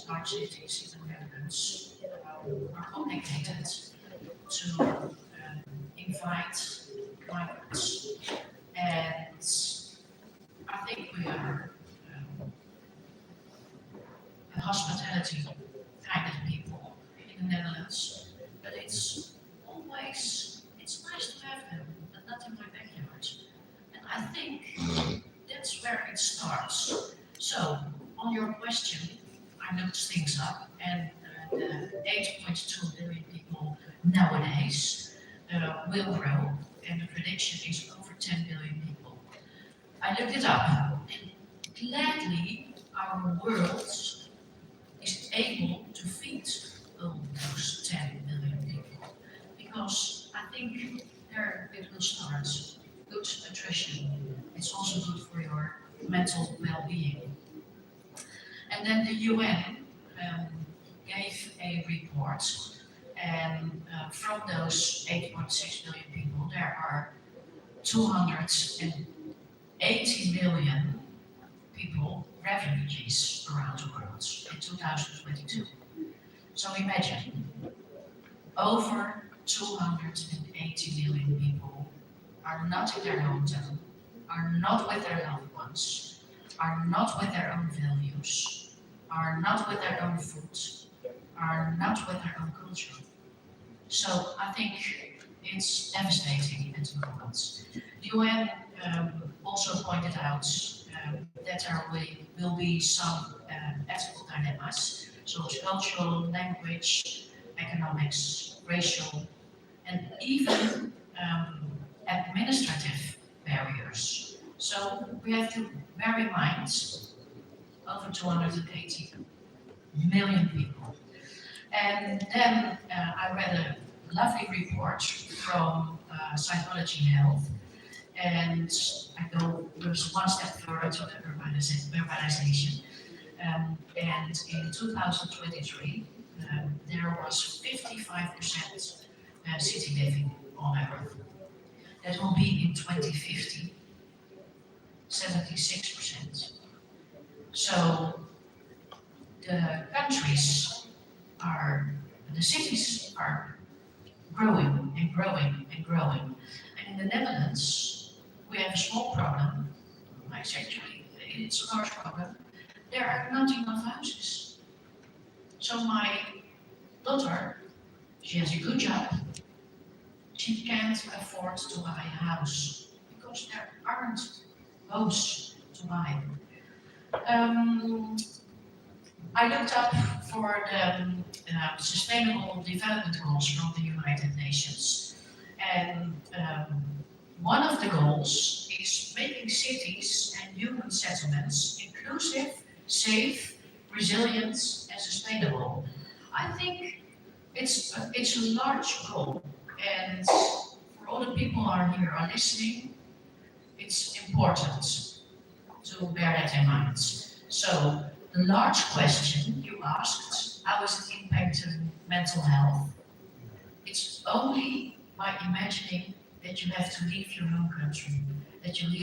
large cities in the Netherlands are obligated to invite migrants. And I think we are a hospitality kind of people in the Netherlands, but it's nice to have them, but not in my backyard. And I think that's where it starts. So, on your question, I looked things up, and the 8.2 billion people nowadays will grow, and the prediction is over 10 billion people. I looked it up, and gladly our world is able to feed all those 10 billion people, because I think there it will start. Good nutrition, it's also good for your mental well-being. And then the UN gave a report, and from those 8.6 billion people, there are 280 million people, refugees around the world in 2022. So imagine, over 280 million people are not in their hometown, are not with their loved ones, are not with their own values, are not with their own food, are not with their own culture. So I think it's devastating at the moment. The UN also pointed out that there will be some ethical dilemmas, so cultural, language, economics, racial, and even administrative barriers. So we have to bear in mind over 280 million people. And then I read a lovely report from Psychology Health, and I go one step further to the urbanization. And in 2023, there was 55% city living on Earth. That will be in 2050, 76%. So the cities are growing and growing and growing. And in the Netherlands, we have a small problem. Actually, it's a large problem. There are not enough houses. So my daughter, she has a good job. She can't afford to buy a house because there aren't homes to buy. I looked up for the Sustainable Development Goals from the United Nations, and one of the goals is making cities and human settlements inclusive, safe, resilient, and sustainable. I think it's a large goal, and for all the people who are here are listening, it's important to bear that in mind. So the large question you asked, how is it impacting mental health? It's only by imagining that you have to leave your home country, that you live